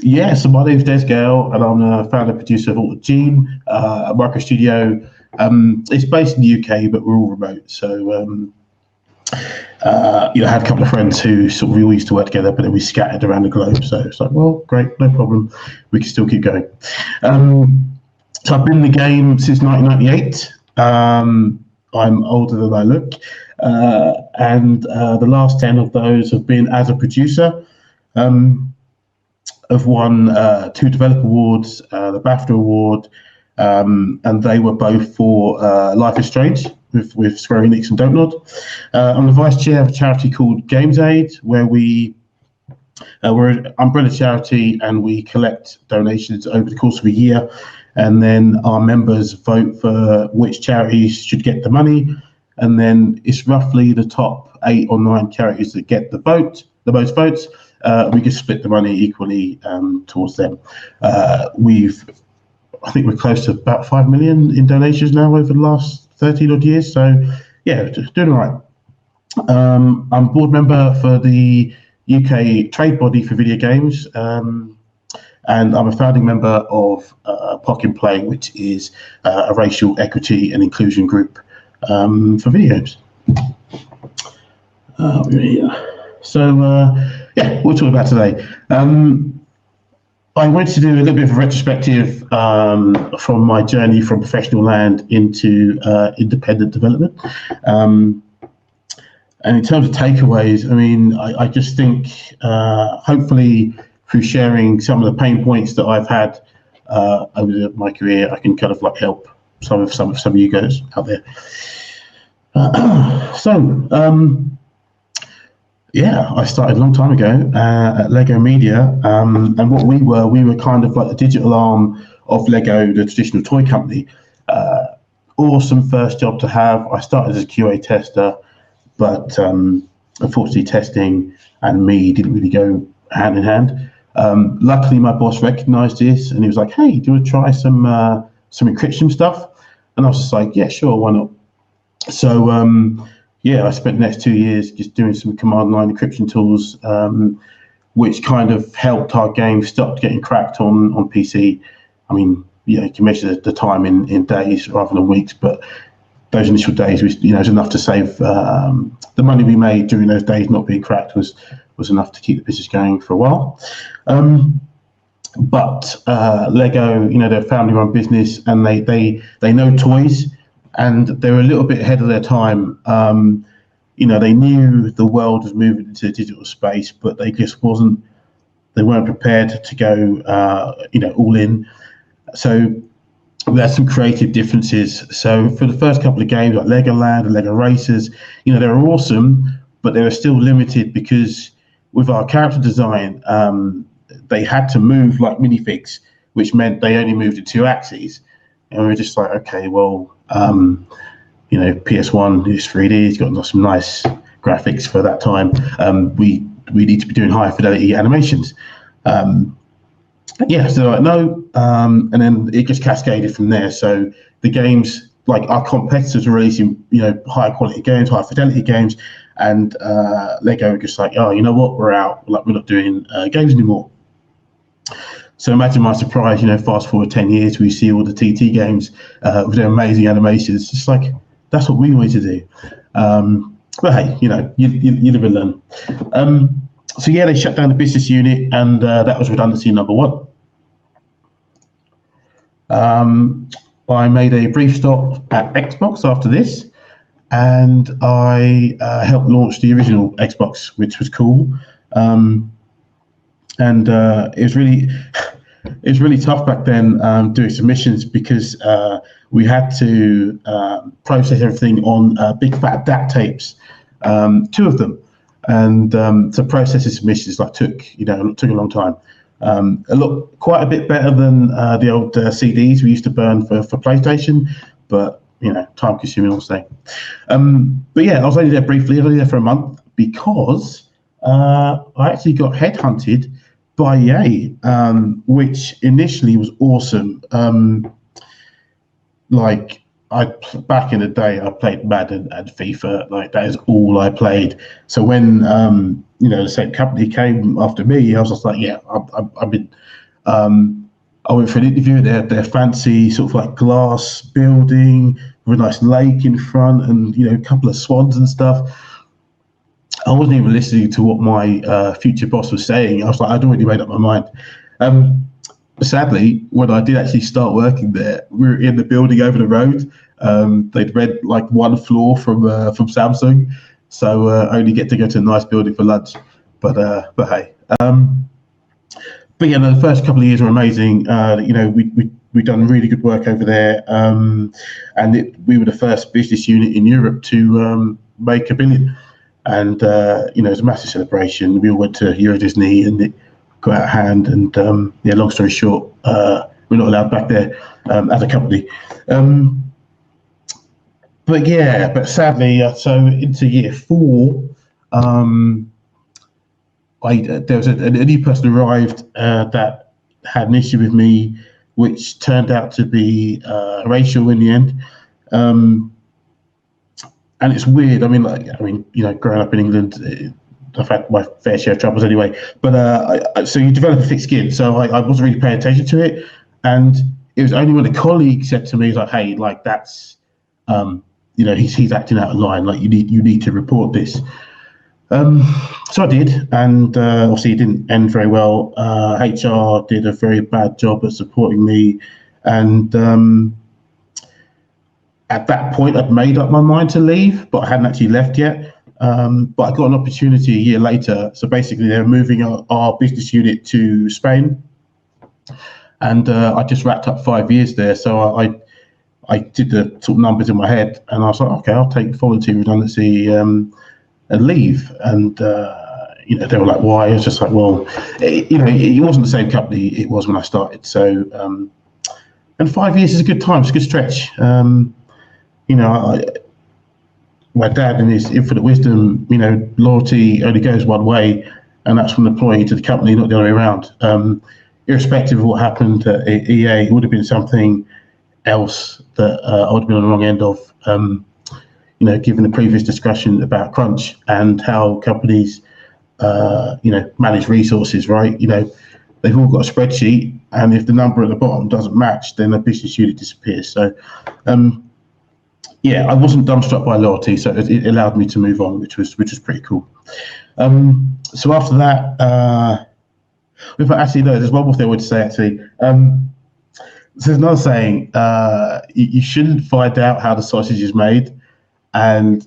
Yeah, so my name's Des Gayle, and I'm the founder producer of Altered Gene, a micro studio. It's based in the UK, but we're all remote. So, I had a couple of friends who sort of we all used to work together, but then we scattered around the globe. So it's like, well, great, no problem. We can still keep going. So I've been in the game since 1998. I'm older than I look, and the last 10 of those have been as a producer. I've won 2 developer awards, the BAFTA award, and they were both for Life is Strange with Square Enix and Don't Nod. I'm the vice chair of a charity called Games Aid, where we're an umbrella charity and we collect donations over the course of a year, and then our members vote for which charities should get the money, and then it's roughly the top 8 or 9 charities that get the most votes. We can split the money equally towards them. I think we're close to about 5 million in donations now over the last 13 odd years. So yeah, doing all right. I'm a board member for the UK trade body for video games, and I'm a founding member of POC in Play, which is a racial equity and inclusion group for video games. Yeah, we'll talk about today. I wanted to do a little bit of a retrospective from my journey from professional land into independent development. And in terms of takeaways, I mean, I just think hopefully through sharing some of the pain points that I've had over my career, I can kind of like help some of you guys out there. Yeah, I started a long time ago at Lego Media, and what we were kind of like the digital arm of Lego, the traditional toy company. Awesome first job to have. I started as a QA tester, but unfortunately testing and me didn't really go hand in hand. Luckily, my boss recognized this and he was like, hey, do you want to try some encryption stuff? And I was just like, yeah, sure, why not? So, yeah, I spent the next 2 years just doing some command line encryption tools, which kind of helped our game stop getting cracked on PC. I mean, you can measure the time in days rather than weeks, but those initial days was enough to save the money we made during those days not being cracked was enough to keep the business going for a while. But Lego, they're a family-run business, and they know toys. And they were a little bit ahead of their time. They knew the world was moving into digital space, but they just they weren't prepared to go, all in. So we had some creative differences. So for the first couple of games like Legoland and Lego Racers, they were awesome, but they were still limited because with our character design, they had to move like minifigs, which meant they only moved at 2 axes. And we were just like, okay, well, PS1 is 3D. It's got some nice graphics for that time. We need to be doing high fidelity animations. Yeah, so like, no, and then it just cascaded from there. So the games, like our competitors, were releasing, high quality games, high fidelity games, and Lego were just like, oh, you know what, we're out. Like, we're not doing games anymore. So imagine my surprise, fast forward 10 years, we see all the TT games with their amazing animations. It's just like, that's what we wanted to do. But hey, you live and learn. So yeah, they shut down the business unit, and that was redundancy number 1. I made a brief stop at Xbox after this, and I helped launch the original Xbox, which was cool. And it was really tough back then doing submissions because we had to process everything on big fat DAT tapes, 2 of them, and so processing submissions took a long time. Quite a bit better than the old CDs we used to burn for PlayStation, but time consuming also. But yeah, I was only there briefly. I was only there for a month because I actually got headhunted by EA, which initially was awesome. back in the day, I played Madden and FIFA. Like that is all I played. So when the same company came after me, I was just like, yeah, I've been. I went for an interview at their fancy sort of like glass building with a nice lake in front, and a couple of swans and stuff. I wasn't even listening to what my future boss was saying. I was like, I'd already made up my mind. Sadly, when I did actually start working there, we were in the building over the road. They'd rent like one floor from Samsung, so only get to go to a nice building for lunch. But hey, but yeah, no, the first couple of years were amazing. We done really good work over there, and we were the first business unit in Europe to make $1 billion. And it was a massive celebration. We all went to Euro Disney, and it got out of hand. And long story short, we're not allowed back there as a company. But sadly, so into year 4, there was a new person arrived that had an issue with me, which turned out to be racial in the end. And it's weird. Growing up in England, I've had my fair share of troubles anyway. But so you develop a thick skin. So I wasn't really paying attention to it, and it was only when a colleague said to me, like, "Hey, like that's, he's acting out of line. Like you need to report this." So I did, and obviously it didn't end very well. HR did a very bad job at supporting me, and at that point, I'd made up my mind to leave, but I hadn't actually left yet. But I got an opportunity a year later. So basically, they're moving our business unit to Spain, and I just wrapped up 5 years there. So I did the sort of numbers in my head, and I was like, okay, I'll take voluntary redundancy and leave. And they were like, why? I was just like, well, it wasn't the same company it was when I started. So and 5 years is a good time. It's a good stretch. My dad, in his infinite wisdom, loyalty only goes one way, and that's from the employee to the company, not the other way around. Irrespective of what happened at EA, it would have been something else that I would have been on the wrong end of. Given the previous discussion about crunch and how companies, manage resources, right? They've all got a spreadsheet, and if the number at the bottom doesn't match, then a business unit disappears. So, I wasn't dumbstruck by loyalty, so it allowed me to move on, which was pretty cool. So after that, there's one more thing I would say actually. So there's another saying: you shouldn't find out how the sausage is made, and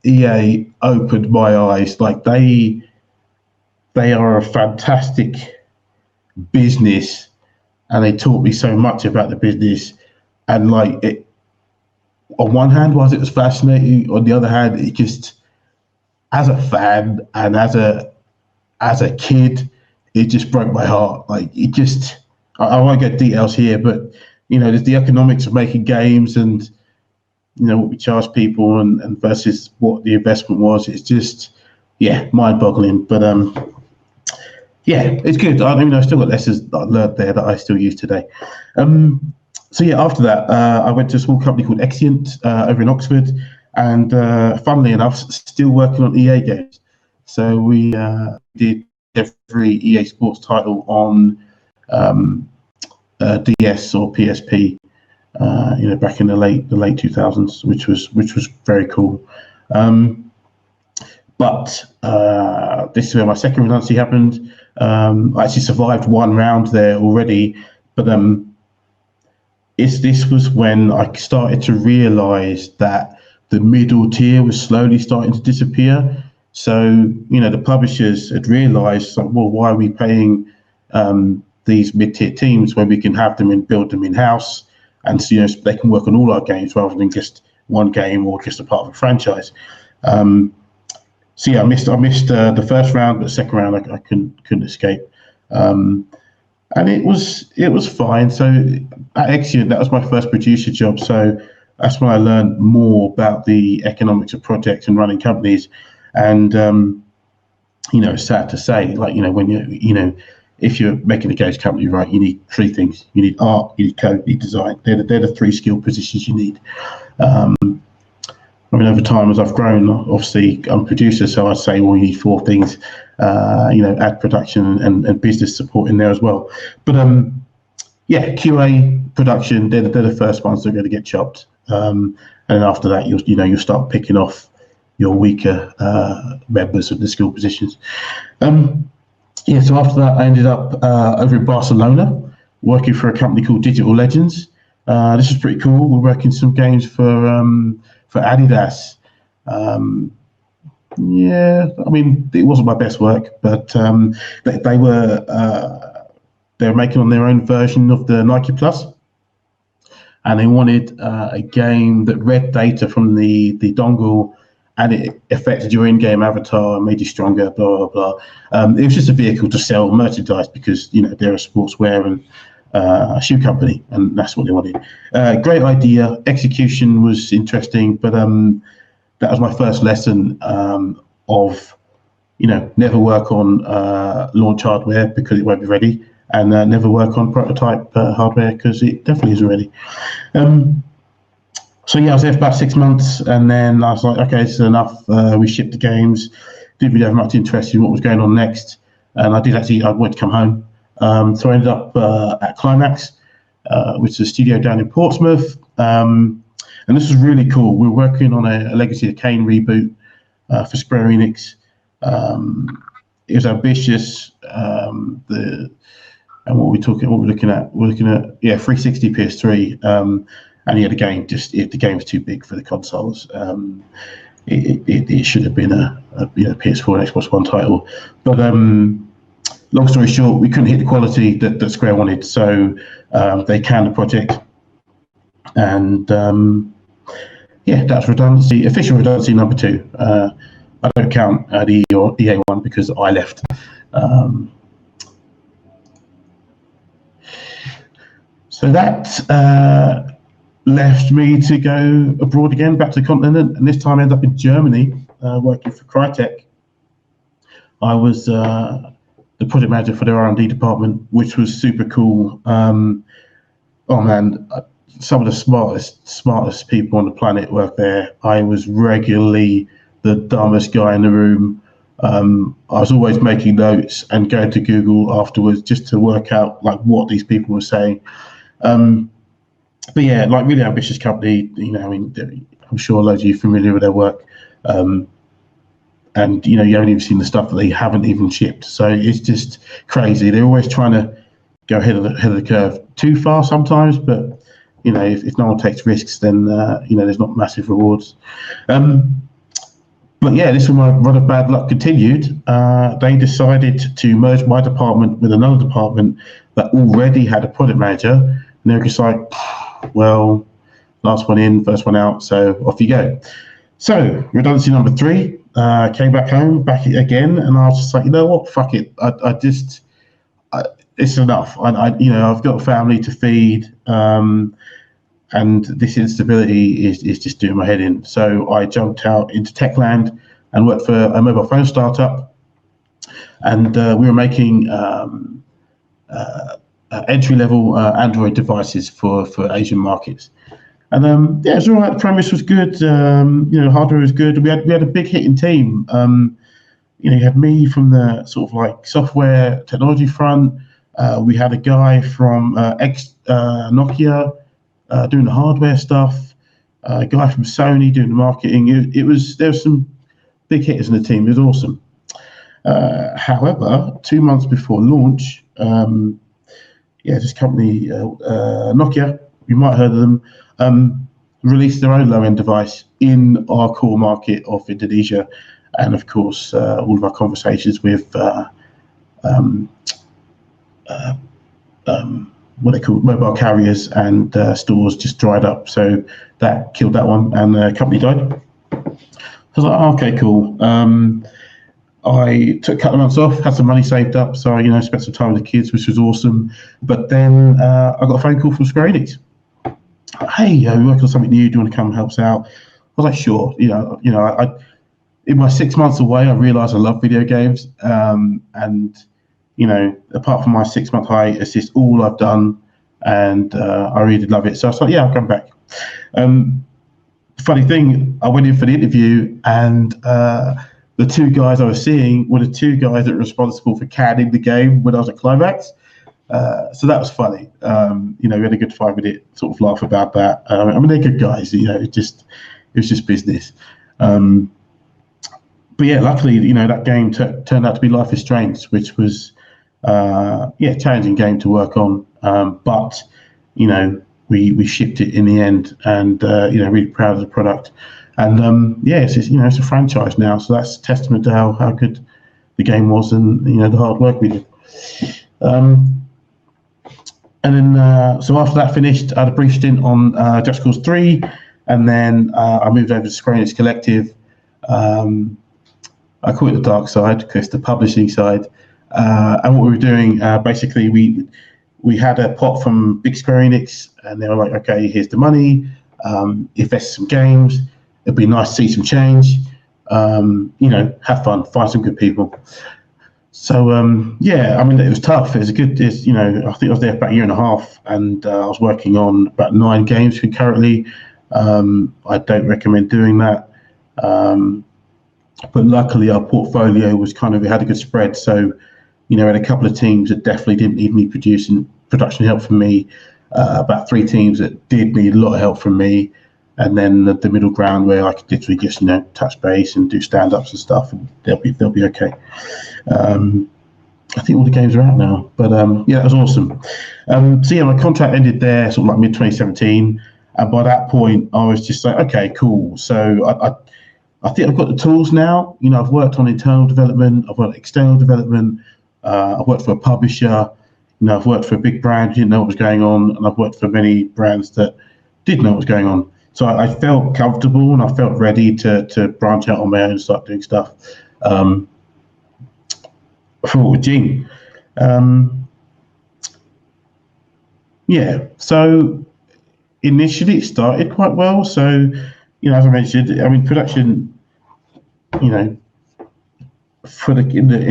EA opened my eyes. Like they are a fantastic business, and they taught me so much about the business. And like it, on one hand, whilst it was fascinating, on the other hand, it just, as a fan and as a kid, it just broke my heart. Like it just, I won't get details here, but there's the economics of making games, and what we charge people and versus what the investment was. It's just, mind-boggling. But it's good. I've still got lessons that I learned there that I still use today. After that, I went to a small company called Exient over in Oxford, and funnily enough, still working on EA games. So we did every EA Sports title on DS or PSP, back in the late 2000s, which was very cool. But this is where my second redundancy happened. I actually survived one round there already, but this was when I started to realise that the middle tier was slowly starting to disappear. So, the publishers had realised, like, well, why are we paying these mid-tier teams when we can have them and build them in-house, and so, they can work on all our games rather than just one game or just a part of a franchise. I missed the first round, but the second round I couldn't escape. And it was fine. So at Exient, that was my first producer job. So that's when I learned more about the economics of projects and running companies. And it's sad to say, like, when if you're making a games company, right, you need three things. You need art, you need code, you need design. They're the three skill positions you need. I mean, over time, as I've grown, obviously I'm a producer, so I'd say, well, you need four things, ad production and business support in there as well. But yeah, QA, production, they're the first ones that are going to get chopped. And then after that, you'll start picking off your weaker members of the skill positions. Yeah, so after that, I ended up over in Barcelona, working for a company called Digital Legends. This is pretty cool. We're working some games for Adidas. Yeah, I mean, it wasn't my best work, but they were making on their own version of the Nike Plus, and they wanted a game that read data from the dongle, and it affected your in-game avatar and made you stronger, blah, blah, blah. It was just a vehicle to sell merchandise because, they're a sportswear and a shoe company, and that's what they wanted. Great idea. Execution was interesting, but that was my first lesson of, never work on launch hardware because it won't be ready, and never work on prototype hardware because it definitely isn't ready. So yeah, I was there for about 6 months, and then I was like, okay, this is enough. We shipped the games. Didn't really have much interest in what was going on next, and I wanted to come home. So I ended up at Climax, which is a studio down in Portsmouth, and this was really cool. We were working on a Legacy of Kain reboot for Square Enix. It was ambitious. And what we're looking at? We're looking at 360 PS3. And the game the game was too big for the consoles. It should have been a PS4 and Xbox One title, but long story short, we couldn't hit the quality that Square wanted, so they canned the project, and that's redundancy, official redundancy number 2. I don't count the EA one because I left. So that left me to go abroad again, back to the continent, and this time I ended up in Germany, working for Crytek. I was the project manager for their R&D department, which was super cool. Oh man, some of the smartest people on the planet work there. I was regularly the dumbest guy in the room. I was always making notes and going to Google afterwards just to work out what these people were saying. But yeah, really ambitious company. I'm sure loads of you are familiar with their work. And you haven't even seen the stuff that they haven't even shipped. So it's just crazy. They're always trying to go ahead of the curve too far sometimes. But if no one takes risks, then there's not massive rewards. But yeah, this was my run of bad luck continued. They decided to merge my department with another department that already had a product manager. And they were just like, well, last one in, first one out. So off you go. So redundancy number 3. Came back home, back again, and I was just like, you know what, fuck it. It's enough. I've got a family to feed, and this instability is just doing my head in. So I jumped out into Techland and worked for a mobile phone startup, and we were making entry-level Android devices for Asian markets. And it was all right. The premise was good. Hardware was good. We had a big hitting team. You had me from the sort of software technology front. We had a guy from Nokia doing the hardware stuff. A guy from Sony doing the marketing. There was some big hitters in the team. It was awesome. However, 2 months before launch, this company, Nokia, you might have heard of them. Released their own low-end device in our core market of Indonesia, and of course all of our conversations with what they call mobile carriers and stores just dried up, so that killed that one, and the company died. I was like, oh, okay, cool. I took a couple of months off, had some money saved up, so spent some time with the kids, which was awesome. But then I got a phone call from Square Enix. Hey, we're working on something new. Do you want to come and help us out? I was like, sure. I in my 6 months away, I realised I love video games, and apart from my 6-month hiatus, it's all I've done, and I really love it. So I thought, yeah, I'll come back. Funny thing, I went in for the interview, and the two guys I was seeing were the two guys that were responsible for canning the game when I was at Climax. So that was funny. We had a good 5-minute sort of laugh about that. They're good guys. It was just business. But yeah, luckily, that game turned out to be Life is Strange, which was challenging game to work on. But we shipped it in the end, and really proud of the product. And it's a franchise now, so that's a testament to how good the game was, and the hard work we did. And then so after that finished, I had a brief stint on Just Cause 3, and then I moved over to Square Enix Collective. I call it the dark side because the publishing side. And what we were doing, basically, we had a pot from big Square Enix, and they were like, okay, here's the money, invest some games. It'd be nice to see some change. Have fun, find some good people. So it was tough. It was a good, I think I was there for about a year and a half, and I was working on about 9 games concurrently. I don't recommend doing that. But luckily our portfolio was it had a good spread. So, we had a couple of teams that definitely didn't need me production help from me, about 3 teams that did need a lot of help from me, and then the middle ground where I could literally just, touch base and do stand-ups and stuff, and they'll be okay. I think all the games are out now, but that was awesome. My contract ended there sort of like mid-2017, and by that point I was just like, okay, cool. So I think I've got the tools now. I've worked on internal development, I've worked external development, I've worked for a publisher, I've worked for a big brand who didn't know what was going on, and I've worked for many brands that did know what was going on. So I felt comfortable, and I felt ready to branch out on my own and start doing stuff. For Gene. So initially it started quite well. So, as I mentioned, production, in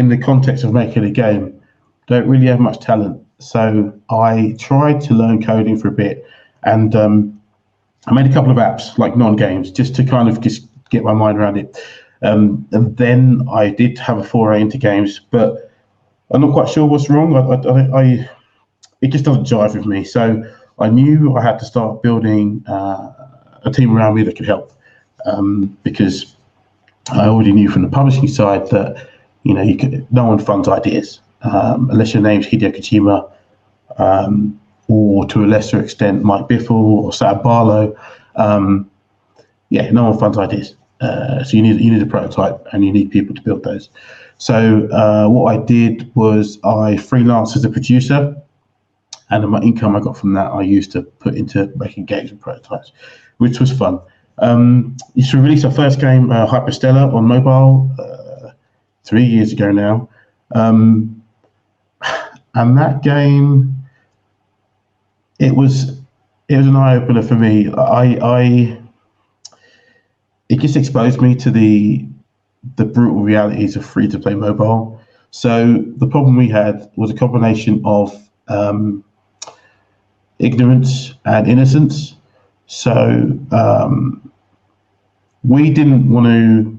the context of making a game, don't really have much talent. So I tried to learn coding for a bit, and I made a couple of apps, like non-games, just to kind of just get my mind around it. And then I did have a foray into games, but I'm not quite sure what's wrong. It just doesn't jive with me. So I knew I had to start building a team around me that could help, because I already knew from the publishing side that no one funds ideas unless your name's Hideo Kojima, or to a lesser extent Mike Biffle or Sam Barlow. No one funds ideas. So you need a prototype, and you need people to build those. So what I did was I freelanced as a producer, and my income I got from that I used to put into making games and prototypes, which was fun. We released our first game, Hyperstellar, on mobile 3 years ago now, and that game, it was an eye opener for me. It just exposed me to the brutal realities of free-to-play mobile. So the problem we had was a combination of ignorance and innocence. So we didn't want to,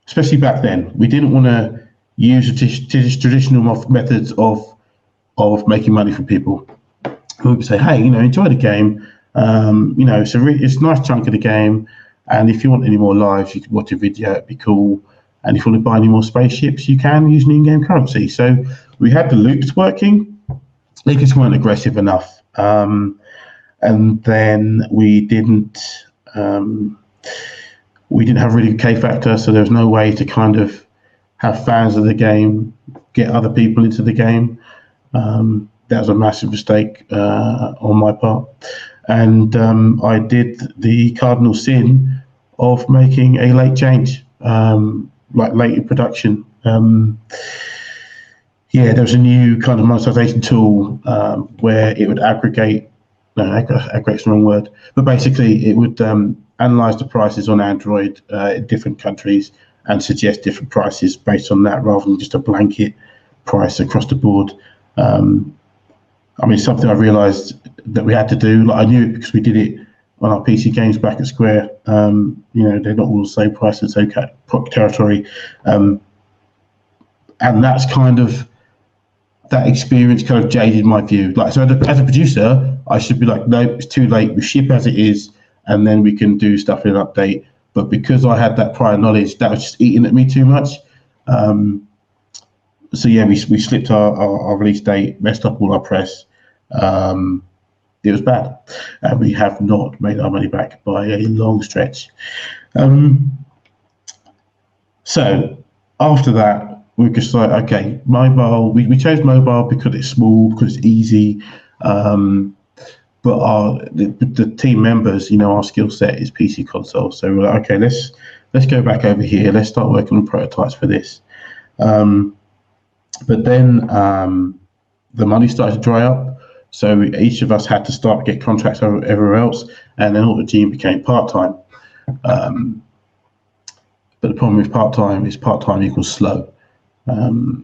especially back then, we didn't want to use traditional methods of making money for people. We would say, hey, enjoy the game. It's a nice chunk of the game. And if you want any more lives, you can watch a video, it'd be cool. And if you want to buy any more spaceships, you can use in-game currency. So we had the loops working, they just weren't aggressive enough. And then we didn't have really good K factor, so there was no way to kind of have fans of the game get other people into the game. That was a massive mistake on my part. And I did the cardinal sin of making a late change, like late in production. There was a new kind of monetization tool where it would aggregate, aggregate's the wrong word, but basically it would analyze the prices on Android in different countries and suggest different prices based on that, rather than just a blanket price across the board. I mean, something I realised that we had to do. Like I knew it because we did it on our PC games back at Square. You know, they're not all the same price as OK territory, and that's kind of that experience kind of jaded my view. Like, so as a producer, I should be like, no, it's too late. We ship as it is, and then we can do stuff in an update. But because I had that prior knowledge, that was just eating at me too much. So yeah, we slipped our release date, messed up all our press. It was bad, and we have not made our money back by a long stretch. So after that, we're just like, okay, mobile. We chose mobile because it's small, because it's easy. But the team members, you know, our skill set is PC console. So we're like, okay, let's go back over here. Let's start working on prototypes for this. But then the money started to dry up. So each of us had to start to get contracts everywhere else, and then all the team became part-time. But the problem with part-time is part-time equals slow.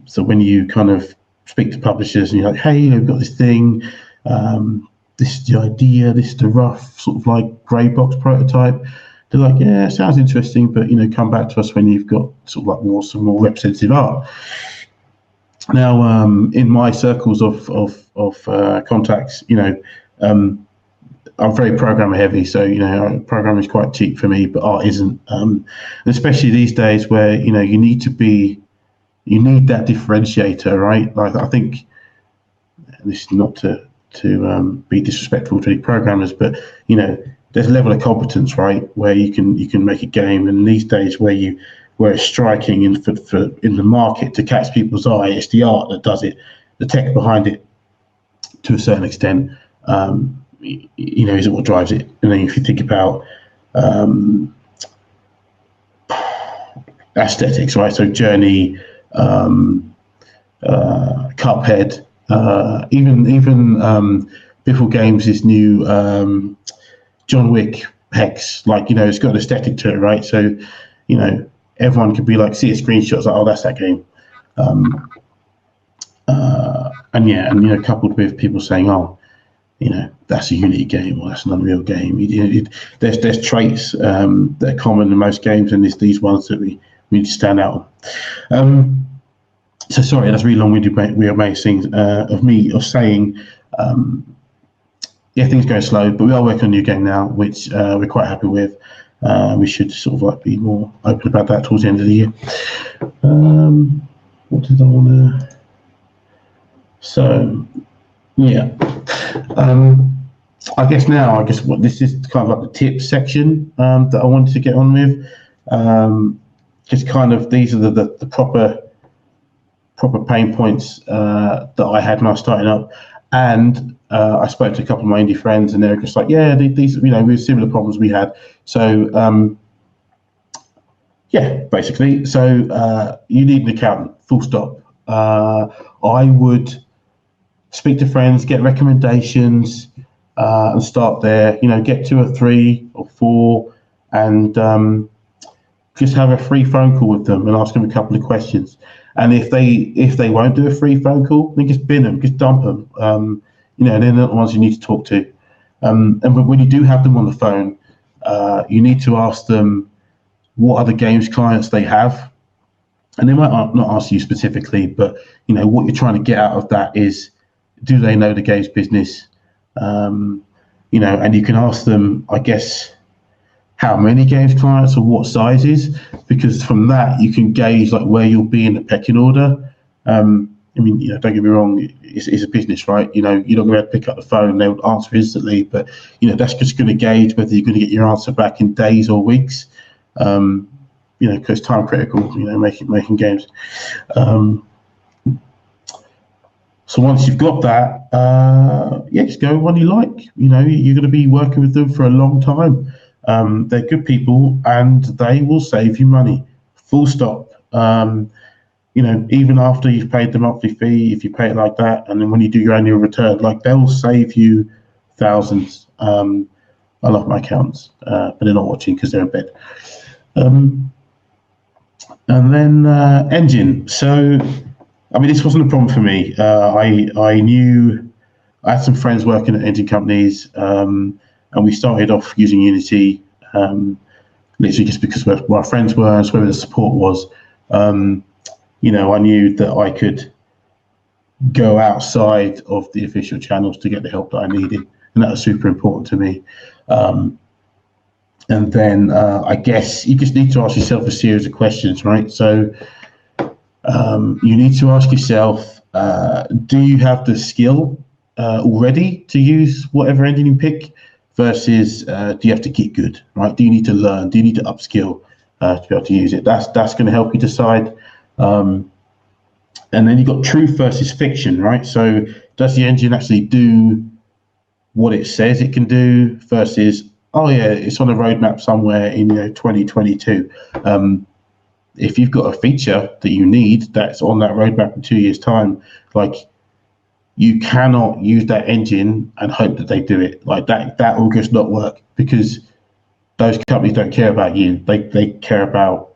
So when you kind of speak to publishers and you're like, hey, we've got this thing, this is the idea, this is the rough sort of like grey box prototype. They're like, yeah, it sounds interesting, but, you know, come back to us when you've got sort of like some more representative art. Now, in my circles of contacts, you know, I'm very programmer heavy, so, you know, programming is quite cheap for me, but art isn't. Especially these days where, you know, you need that differentiator, right? Like, I think, this is not to be disrespectful to any programmers, but, you know, there's a level of competence, right, where you can make a game, and these days where it's striking in the market to catch people's eye, it's the art that does it, the tech behind it, to a certain extent. You know, is it what drives it? And then if you think about aesthetics, right? So Journey, Cuphead, even Biffle Games' new John Wick Hex, like, you know, it's got an aesthetic to it, right? So, you know, everyone could be like, see a screenshot, like, oh, that's that game. And yeah, and, you know, coupled with people saying, oh, you know, that's a Unity game or that's an Unreal game. There's traits that are common in most games, and there's these ones that we need to stand out on. So sorry, that's really long-winded way of saying, yeah, things go slow, but we are working on a new game now, which we're quite happy with. We should sort of like be more open about that towards the end of the year. What did I want to? So yeah, I guess what this is kind of like the tips section that I wanted to get on with. Just kind of, these are the proper pain points that I had when I was starting up, and I spoke to a couple of my indie friends, and they're just like, yeah, these, you know, we have similar problems we had. So yeah, basically, so you need an accountant, full stop. I would speak to friends, get recommendations, and start there. You know, get 2 or 3 or 4, and just have a free phone call with them and ask them a couple of questions. And if they won't do a free phone call, then just bin them, just dump them. You know, they're not the ones you need to talk to. And when you do have them on the phone, you need to ask them what other games clients they have. And they might not ask you specifically, but, you know, what you're trying to get out of that is, do they know the games business? You know, and you can ask them, I guess, how many games clients or what sizes, because from that you can gauge like where you'll be in the pecking order. I mean, you know, don't get me wrong, it's a business, right? You know, you're not going to pick up the phone and they'll answer instantly, but, you know, that's just going to gauge whether you're going to get your answer back in days or weeks. You know, because time critical, you know, making games. So once you've got that, yeah, just go with one you like. You know, you're going to be working with them for a long time. They're good people, and they will save you money. Full stop. You know, even after you've paid the monthly fee, if you pay it like that, and then when you do your annual return, like, they'll save you thousands. I love my accountants, but they're not watching because they're in bed. And then engine. So I mean, this wasn't a problem for me. I knew I had some friends working at engine companies, and we started off using Unity, literally just because where our friends were and where the support was. I knew that I could go outside of the official channels to get the help that I needed, and that was super important to me. And then I guess you just need to ask yourself a series of questions, right? So you need to ask yourself, do you have the skill already to use whatever engine you pick, versus do you have to get good, right? Do you need to learn? Do you need to upskill to be able to use it? That's going to help you decide. And then you've got truth versus fiction, right? So does the engine actually do what it says it can do, versus, oh yeah, it's on a roadmap somewhere in 2022. If you've got a feature that you need that's on that roadmap in 2 years' time, like, you cannot use that engine and hope that they do it. Like that will just not work, because those companies don't care about you. They care about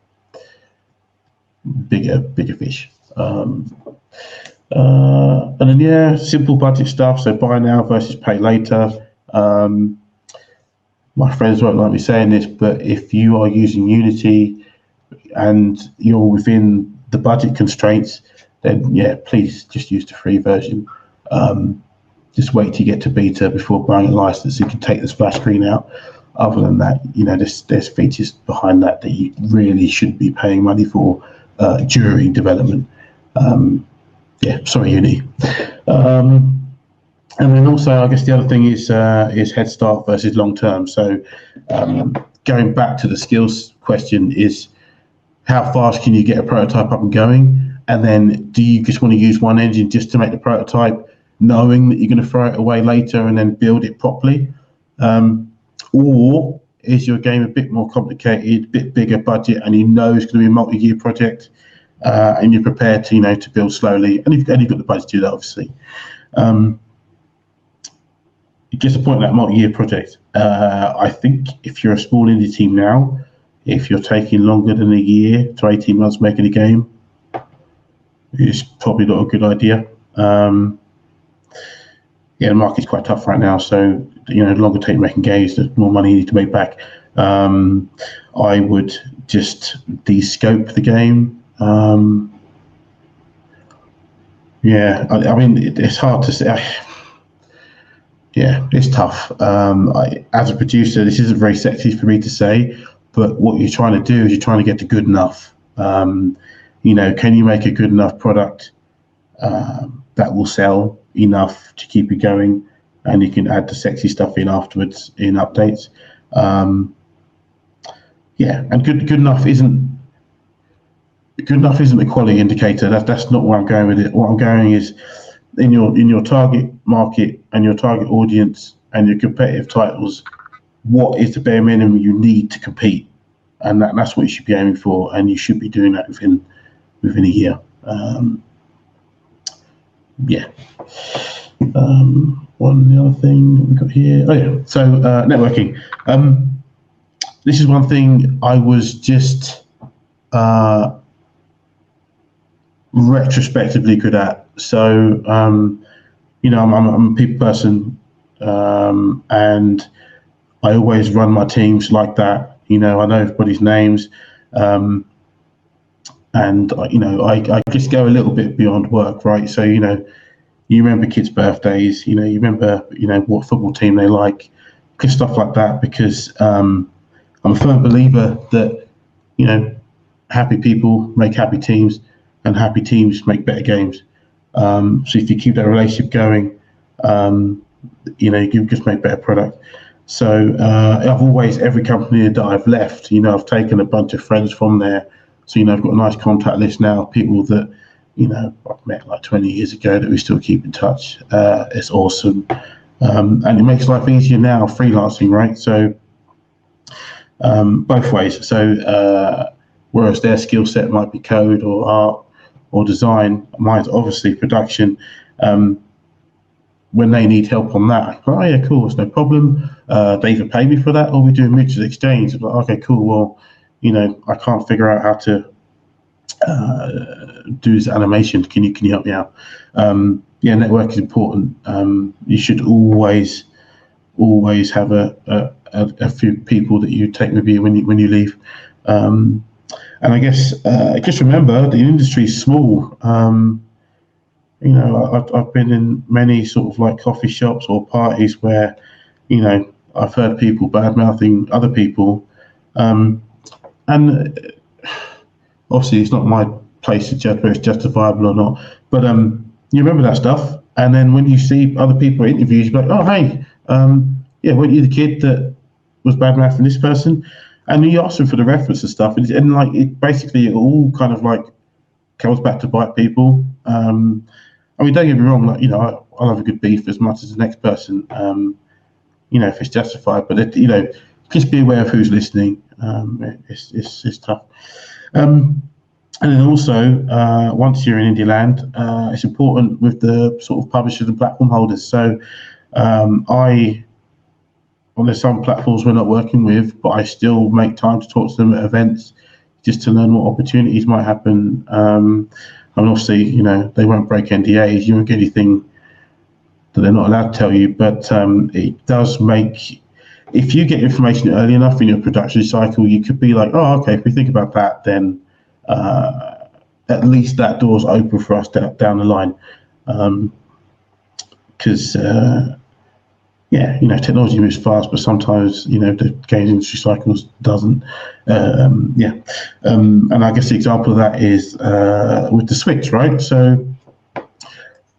bigger fish. And then simple budget stuff. So buy now versus pay later. My friends won't like me saying this, but if you are using Unity and you're within the budget constraints, then please just use the free version. Just wait till you get to beta before buying a license. You can take the splash screen out. Other than that, there's features behind that you really shouldn't be paying money for during development. Sorry, Uni. And then also, I guess the other thing is head start versus long term. So going back to the skills question, is how fast can you get a prototype up and going? And then do you just want to use one engine just to make the prototype, knowing that you're going to throw it away later and then build it properly? Or is your game a bit more complicated, a bit bigger budget, and it's going to be a multi-year project, and you're prepared to to build slowly, and you've got the budget to do that, obviously. Just a point on that multi-year project. I think if you're a small indie team now, if you're taking longer than a year to 18 months making a game, it's probably not a good idea. The market's quite tough right now, so the longer take making games, the more money you need to make back. I would just de-scope the game. I mean, it's hard to say. It's tough. As a producer, this isn't very sexy for me to say, but what you're trying to do is you're trying to get to good enough. Can you make a good enough product that will sell enough to keep you going, and you can add the sexy stuff in afterwards in updates. And good enough isn't a quality indicator. That's not where I'm going with it. What I'm going is in your target market and your target audience and your competitive titles, what is the bare minimum you need to compete? And that's what you should be aiming for, and you should be doing that within a year. The other thing we've got here. So networking. This is one thing I was just retrospectively good at. So I'm a people person, and I always run my teams like that. I know everybody's names, and I just go a little bit beyond work, right? So you remember kids' birthdays, you remember what football team they like, just stuff like that, because I'm a firm believer that happy people make happy teams, and happy teams make better games. So if you keep that relationship going, you just make better product. So I've always, every company that I've left, I've taken a bunch of friends from there. So I've got a nice contact list now of people that I've met like 20 years ago that we still keep in touch. It's awesome, and it makes life easier now freelancing, right? So both ways. So whereas their skill set might be code or art or design, mine's obviously production. When they need help on that, oh yeah, cool, it's no problem. They either pay me for that or we do a mutual exchange. Like, okay, cool. Well, I can't figure out how do this animation. Can you help me out? Yeah, network is important. You should always have a few people that you take with you when you leave. And I guess just remember the industry is small. You know, I've been in many sort of like coffee shops or parties where, you know, I've heard people bad mouthing other people, and obviously it's not my place to judge whether it's justifiable or not. But you remember that stuff, and then when you see other people at interviews, you're like, oh hey, yeah, weren't you the kid that was bad mouthing this person? And you ask them for the reference and stuff, and like it basically it all kind of like comes back to bite people. I mean, don't get me wrong, like, you know, I love a good beef as much as the next person, you know, if it's justified, but you know, just be aware of who's listening. It's tough. And then also, once you're in Indie land, it's important with the sort of publishers and platform holders. So there's some platforms we're not working with, but I still make time to talk to them at events just to learn what opportunities might happen. And obviously, you know, they won't break NDAs. You won't get anything that they're not allowed to tell you. But it does make, if you get information early enough in your production cycle, you could be like, oh, okay, if we think about that, then at least that door's open for us down the line. Because, yeah, you know, technology moves fast, but sometimes, you know, the games industry cycles doesn't. Yeah. And I guess the example of that is with the Switch, right? So,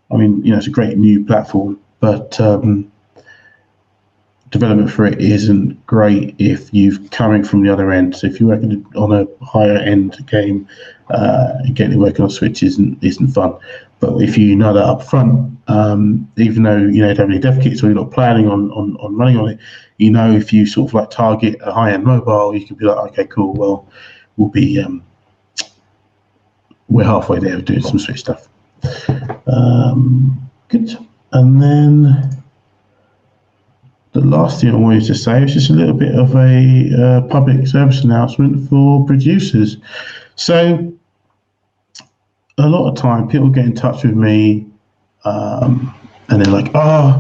I mean, you know, it's a great new platform, but development for it isn't great if you're coming from the other end. So if you're working on a higher end game, getting it working on Switch isn't fun. But if you know that up front, even though you don't have any dev kits or you're not planning on running on it, you know, if you sort of like target a high end mobile, you can be like, okay, cool. Well, we're halfway there doing some Switch stuff. Good. And then the last thing I wanted to say is just a little bit of a public service announcement for producers. So a lot of time people get in touch with me and they're like, oh,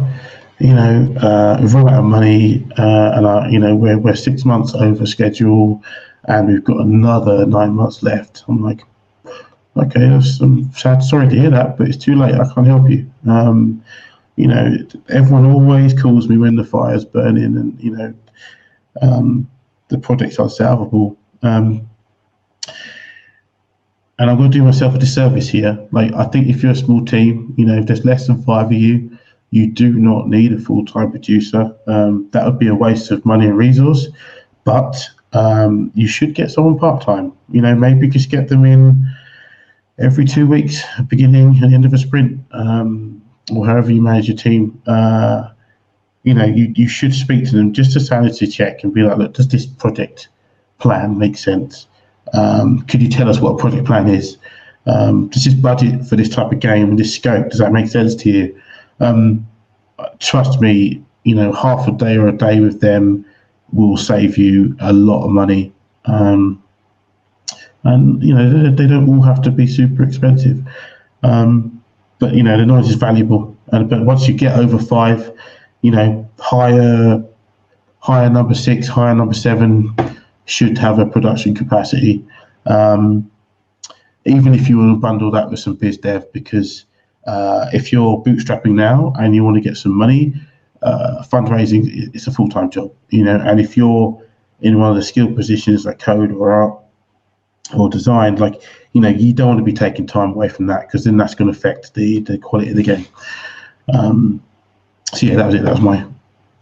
you know, we've run out of money and we're 6 months over schedule and we've got another 9 months left. I'm like, okay, I'm sorry to hear that, but it's too late. I can't help you. You know, everyone always calls me when the fire's burning and, you know, the project's unsalvable. And I'm going to do myself a disservice here. Like, I think if you're a small team, you know, if there's less than 5 of you, you do not need a full-time producer. That would be a waste of money and resource, but you should get someone part-time. You know, maybe just get them in every 2 weeks, beginning and end of a sprint, or however you manage your team. You know, you should speak to them just to sanity check and be like, look, does this project plan make sense? Could you tell us what a project plan is? Does this budget for this type of game and this scope, does that make sense to you? Trust me, you know, half a day or a day with them will save you a lot of money. And, you know, they don't all have to be super expensive. But, you know, the knowledge is valuable. But once you get over 5, you know, higher number 6, higher number 7, should have a production capacity, even if you want to bundle that with some biz dev, because if you're bootstrapping now and you want to get some money, fundraising is a full-time job, you know. And if you're in one of the skilled positions like code or art or design, like, you know, you don't want to be taking time away from that, because then that's going to affect the quality of the game. So yeah, that was it.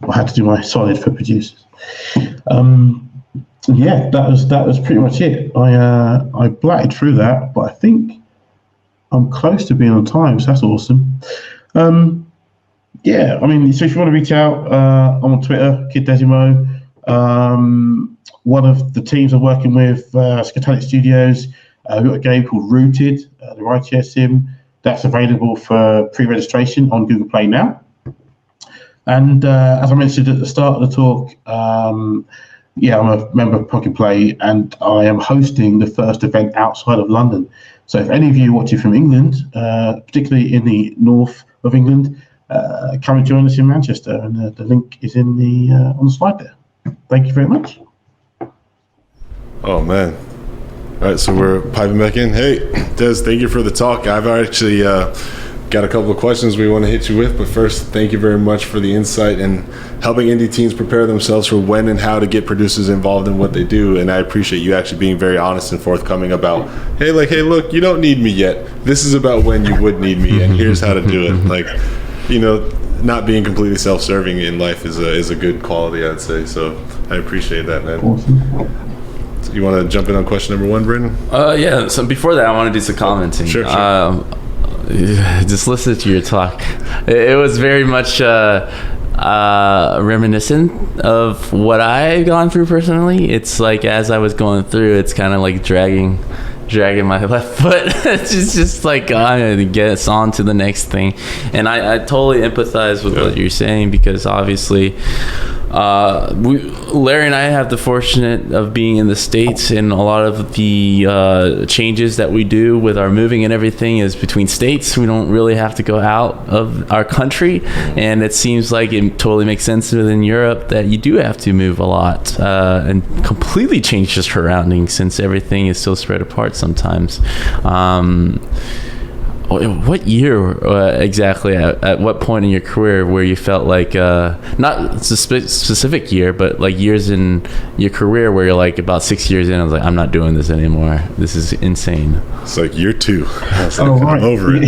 I had to do my solid for producers. Yeah, that was pretty much it. I blatted through that, but I think I'm close to being on time, so that's awesome. Yeah, I mean, so if you want to reach out, I'm on Twitter, Kid Desimo. One of the teams I'm working with, Scatalic Studios, we've got a game called Rooted, the Righteous sim. That's available for pre-registration on Google Play now. And as I mentioned at the start of the talk, yeah, I'm a member of Plug and Play, and I am hosting the first event outside of London. So if any of you watching from England, particularly in the north of England, come and join us in Manchester, and the link is in the on the slide there. Thank you very much. Oh man. All right, so we're piping back in. Hey, Des, thank you for the talk. I've actually got a couple of questions we want to hit you with, but first, thank you very much for the insight and helping indie teams prepare themselves for when and how to get producers involved in what they do. And I appreciate you actually being very honest and forthcoming about, hey, look, you don't need me yet. This is about when you would need me, and here's how to do it. Like, not being completely self-serving in life is a good quality, I'd say. So I appreciate that, man. Awesome. You want to jump in on question number 1, Brendan? Yeah. So before that, I want to do some commenting. Sure. Just listen to your talk. It was very much reminiscent of what I've gone through personally. It's like as I was going through, it's kind of like dragging my left foot. It's just like I'm gonna get us on to the next thing. And I totally empathize with what you're saying, because obviously Larry and I have the fortunate of being in the States, and a lot of the changes that we do with our moving and everything is between states. We don't really have to go out of our country, and it seems like it totally makes sense within Europe that you do have to move a lot and completely change your surroundings, since everything is so spread apart sometimes. What year exactly, at what point in your career where you felt like, not a specific year, but like years in your career where you're like about 6 years in, I was like, I'm not doing this anymore. This is insane. It's like year 2. Right. I'm over it.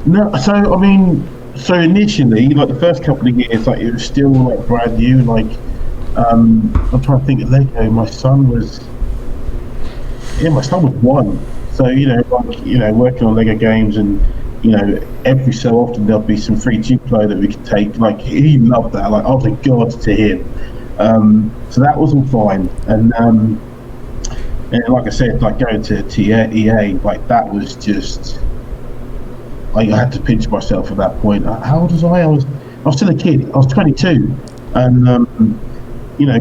No, so initially, like the first couple of years, like it was still like brand new. Like I'm trying to think of Lego. My son was 1. So, working on Lego games, and, every so often there'll be some free Duplo that we could take. Like, he loved that. Like, I was a god to him. So that was all fine. And like I said, like going to EA, like that was just, like I had to pinch myself at that point. How old was I? I was still a kid. I was 22. And,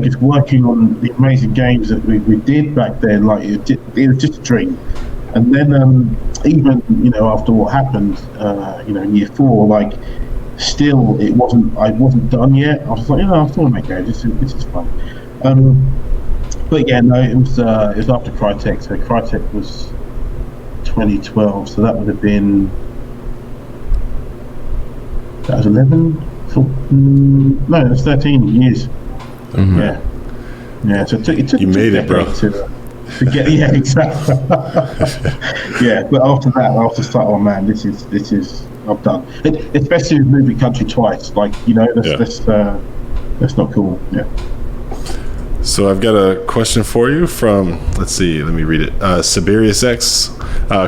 just working on the amazing games that we did back then, like it was just a dream. And then even after what happened, in year 4, like still I wasn't done yet. I was like, I still want to make games. This is fun. But yeah, no, it was after Crytek. So Crytek was 2012. So that would have been 11. No, it was 13 years. Mm-hmm. Yeah. So it took you made it, bro. To get, yeah, exactly. Yeah, but after that, I was just like, oh man, this is I'm done. Especially with moving country twice, like that's not cool. Yeah. So I've got a question for you from, let's see, let me read it. Siberius X,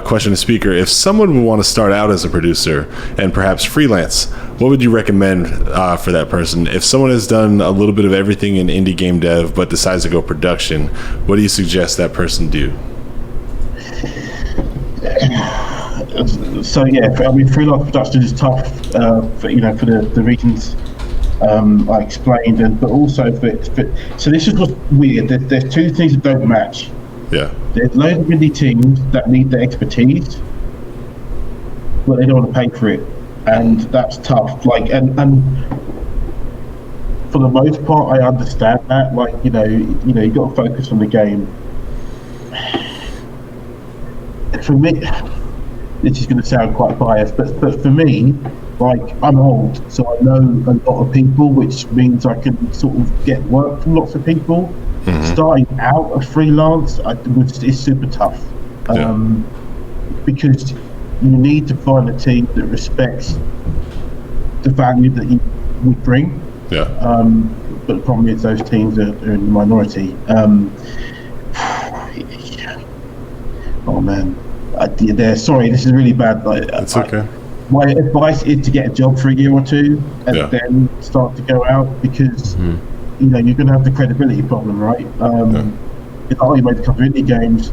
question to speaker. If someone would want to start out as a producer and perhaps freelance, what would you recommend for that person? If someone has done a little bit of everything in indie game dev but decides to go production, what do you suggest that person do? So yeah, freelance production is tough, for the reasons I explained, but also so this is what's weird. There's 2 things that don't match. Yeah. There's loads of indie teams that need the expertise, but they don't want to pay for it, and that's tough. Like, and for the most part, I understand that. Like, you got to focus on the game. For me, this is going to sound quite biased, but for me, like, I'm old, so I know a lot of people, which means I can sort of get work from lots of people. Mm-hmm. Starting out as freelance is super tough, because you need to find a team that respects the value that you would bring. Yeah. But the problem is those teams are in the minority. Oh man, sorry, this is really bad. It's okay. My advice is to get a job for a year or 2 and then start to go out, because you're going to have the credibility problem, right? If you made a couple of indie games,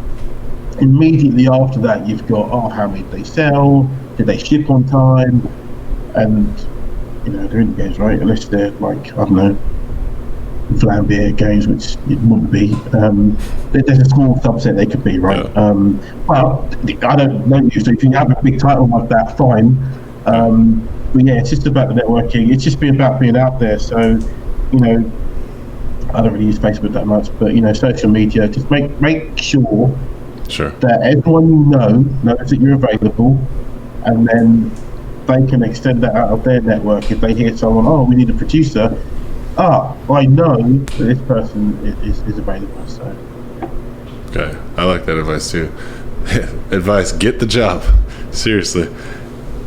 immediately after that you've got, how many did they sell? Did they ship on time? And they're indie games, right? Unless they're like, I don't know, flamboyant games, which it wouldn't be. There's a small subset they could be, right? Yeah. Well, I don't know you, so if you have a big title like that, fine. But yeah, it's just about the networking. It's just about being out there. So, you know, I don't really use Facebook that much, but you know, social media. Just make sure that everyone you know knows that you're available, and then they can extend that out of their network. If they hear someone, oh, we need a producer. I know that this person is available. So. Okay, I like that advice too. Advice: get the job. Seriously,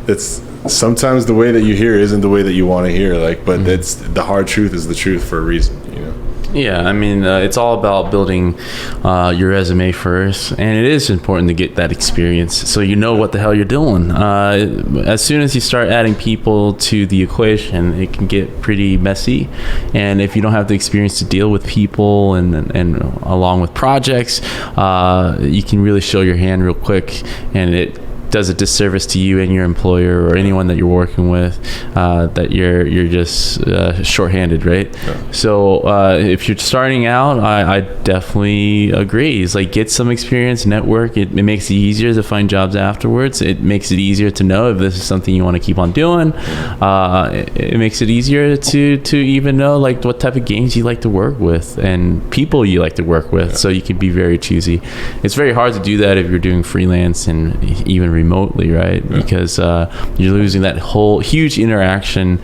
it's sometimes the way that you hear isn't the way that you want to hear. Like, but that's the hard truth is the truth for a reason. You know. Yeah, I mean, it's all about building your resume first, and it is important to get that experience so you know what the hell you're doing. As soon as you start adding people to the equation, it can get pretty messy, and if you don't have the experience to deal with people and along with projects, you can really show your hand real quick, and it does a disservice to you and your employer or anyone that you're working with, that you're just shorthanded, right? Yeah. So if you're starting out, I definitely agree. It's like, get some experience, network. It makes it easier to find jobs afterwards. It makes it easier to know if this is something you want to keep on doing. It makes it easier to even know like what type of games you like to work with and people you like to work with. Yeah. So you can be very choosy. It's very hard to do that if you're doing freelance and even remotely, right? Yeah. Because you're losing that whole huge interaction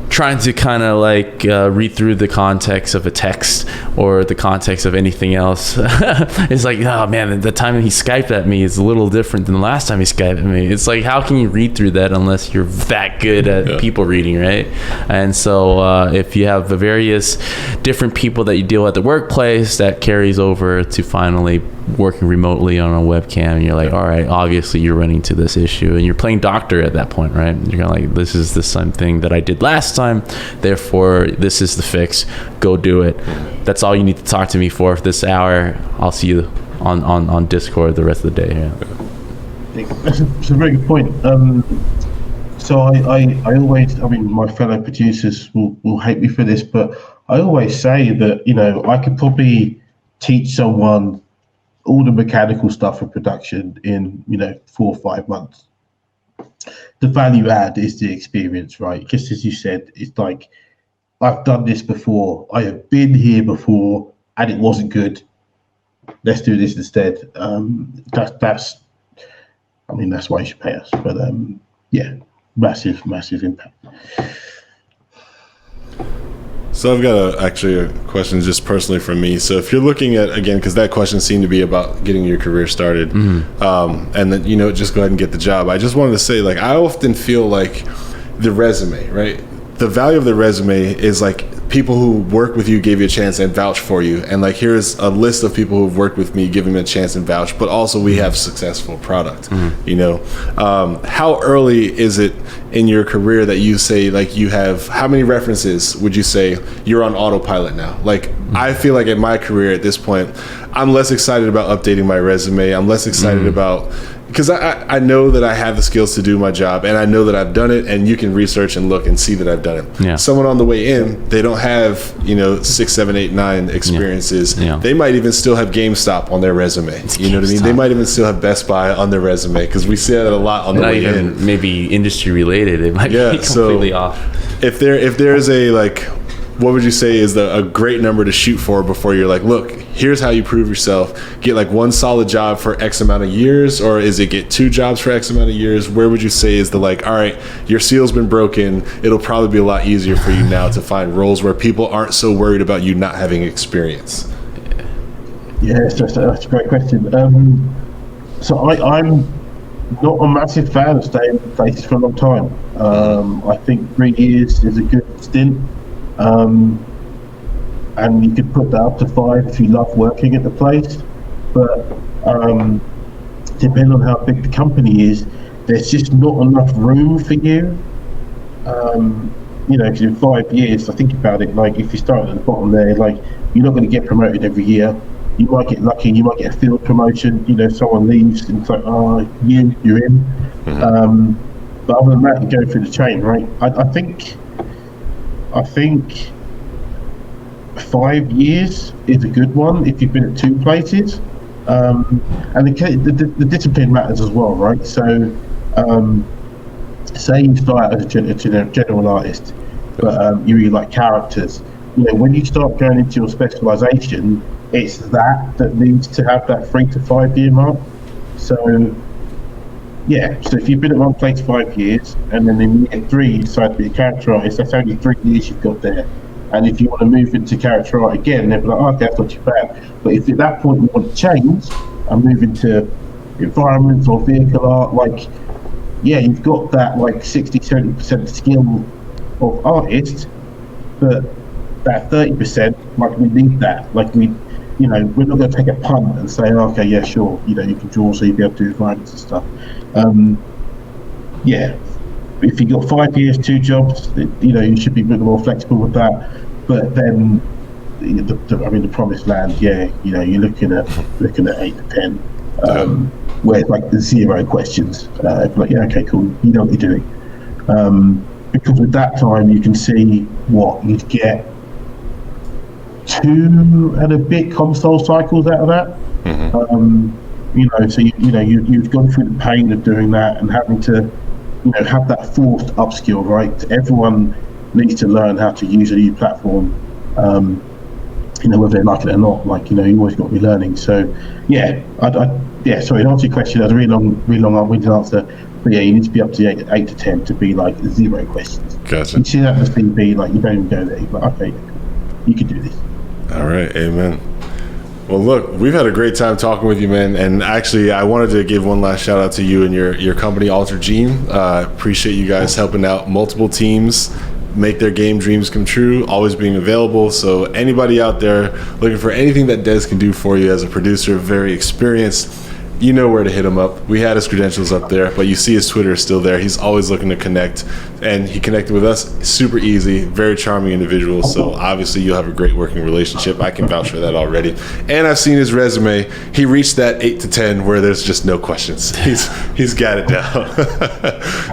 trying to kind of like read through the context of a text or the context of anything else. It's like, oh man, the time he Skyped at me is a little different than the last time he Skyped at me. It's like, how can you read through that unless you're that good at people reading, right? And so if you have the various different people that you deal with at the workplace, that carries over to finally working remotely on a webcam, and you're like, all right, obviously you're running into this issue, and you're playing doctor at that point, right? You're kind of like, this is the same thing that I did last time, therefore this is the fix, go do it. That's all you need to talk to me for this hour. I'll see you on Discord the rest of the day. That's a very good point. So I always, I mean, my fellow producers will hate me for this, but I always say that, you know, I could probably teach someone all the mechanical stuff of production in, you know, 4 or 5 months. The value add is the experience, right? Just as you said, it's like, I've done this before, I have been here before, and it wasn't good. Let's do this instead. That's I mean, that's why you should pay us. But yeah, massive impact. So I've got actually a question just personally from me. So if you're looking at, again, because that question seemed to be about getting your career started, and then, you know, just go ahead and get the job. I just wanted to say, like, I often feel like the resume, right? The value of the resume is like people who work with you gave you a chance and vouch for you. And like, here's a list of people who've worked with me, give them a chance and vouch, but also we have successful product, you know? How early is it in your career that you say, like, you have, how many references would you say you're on autopilot now? Like, I feel like in my career at this point, I'm less excited about updating my resume. I'm less excited about, because I know that I have the skills to do my job, and I know that I've done it, and you can research and look and see that I've done it. Yeah. Someone on the way in, they don't have, you know, 6, 7, 8, 9 experiences. Yeah. They might even still have GameStop on their resume. You know what I mean? They might even still have Best Buy on their resume, because we see that a lot on the way in. Maybe industry related, it might be completely off. If there's a, like, what would you say is a great number to shoot for before you're like, look, here's how you prove yourself, get like one solid job for X amount of years, or is it get 2 jobs for X amount of years? Where would you say is the, like, all right, your seal's been broken, it'll probably be a lot easier for you now to find roles where people aren't so worried about you not having experience? Yes, that's a great question. So I'm not a massive fan of staying in places for a long time. I think 3 years is a good stint. And you could put that up to 5 if you love working at the place, but depending on how big the company is, there's just not enough room for you. You know, because in 5 years, I think about it, like, if you start at the bottom there, like, you're not going to get promoted every year. You might get lucky, you might get a field promotion, you know, someone leaves and it's like, oh, you're in. But other than that, you go through the chain, right? I think 5 years is a good one if you've been at 2 places. And the discipline matters as well, right? So, say you start as a general artist, but you really like characters. When you start going into your specialization, it's that needs to have that 3 to 5 year mark. So, yeah. So if you've been at one place 5 years, and then in year 3 you decide to be a character artist, that's only 3 years you've got there. And if you want to move into character art again, they'll be like, okay, that's not too bad. But if at that point you want to change and move into environments or vehicle art, you've got that 60-70% skill of artist, but that 30%, we need that. We're not going to take a punt and say, okay, yeah, sure, you can draw, so you'll be able to do environments and stuff. If you've got 5 years, 2 jobs, you should be a bit more flexible with that. But then, the promised land, you're looking at 8 to 10, where it's 0 questions. Okay, cool, you know what you're doing. Because with that time, you can see what you'd get 2 and a bit console cycles out of that. So you've gone through the pain of doing that and having to have that forced upskill, right? Everyone needs to learn how to use a new platform, whether they like it or not. You always got to be learning. So sorry, to answer your question, that's a really long-winded answer. But yeah, you need to be up to 8 to 10 to be 0 questions. Gotcha. You see that as being you don't even go there. You're like, okay, you can do this. All right, amen. Well, look, we've had a great time talking with you, man. And actually, I wanted to give one last shout out to you and your company, Alter Gene. Appreciate you guys helping out multiple teams make their game dreams come true, always being available. So anybody out there looking for anything that Des can do for you as a producer, very experienced, you know where to hit him up. We had his credentials up there, but you see his Twitter is still there. He's always looking to connect, and he connected with us. Super easy, very charming individual. So obviously you'll have a great working relationship. I can vouch for that already. And I've seen his resume. He reached that 8 to 10 where there's just no questions. He's got it down.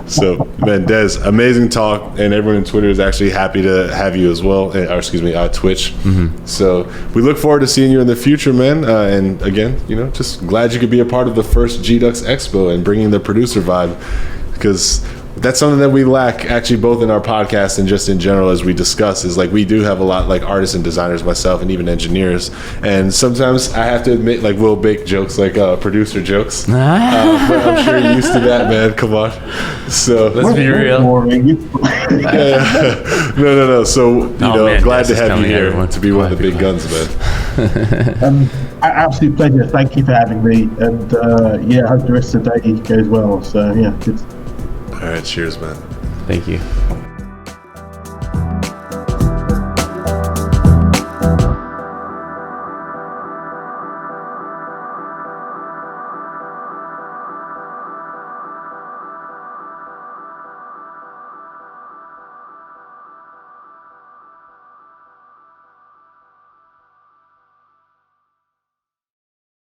So man, Des, amazing talk, and everyone in Twitter is actually happy to have you as well. Twitch. Mm-hmm. So we look forward to seeing you in the future, man. And again, just glad you could be a part of the first GDUX Expo and bringing the producer vibe, because that's something that we lack actually both in our podcast and just in general as we discuss is we do have a lot artists and designers, myself, and even engineers, and sometimes I have to admit we'll bake jokes producer jokes, but I'm sure you're used to that, man. Come on. So let's be real. No. So man, glad to have you here to be one of the big guns, man. Absolute pleasure. Thank you for having me, and I hope the rest of the day goes well. So good. All right, cheers, man. Thank you.